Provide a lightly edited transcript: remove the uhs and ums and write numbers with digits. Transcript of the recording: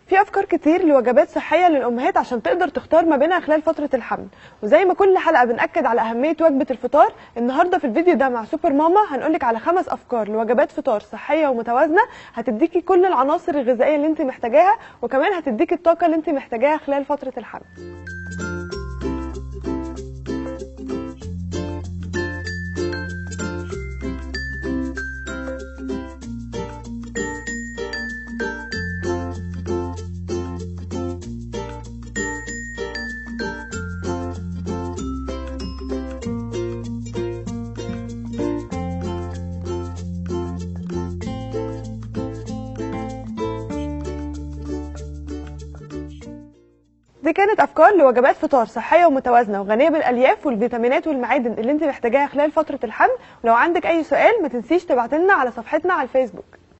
في افكار كتير لوجبات صحيه للامهات عشان تقدر تختار ما بينها خلال فتره الحمل، وزي ما كل حلقه بنأكد على اهميه وجبه الفطار، النهارده في الفيديو ده مع سوبر ماما هنقولك على 5 افكار لوجبات فطار صحيه ومتوازنه هتديكي كل العناصر الغذائيه اللي انت محتاجاها، وكمان هتديكي الطاقه اللي انت محتاجاها خلال فتره الحمل. دي كانت افكار لوجبات فطار صحيه ومتوازنه وغنيه بالالياف والفيتامينات والمعادن اللي انت محتاجاها خلال فتره الحمل، ولو عندك اي سؤال ما تنسيش تبعتلنا على صفحتنا على الفيسبوك.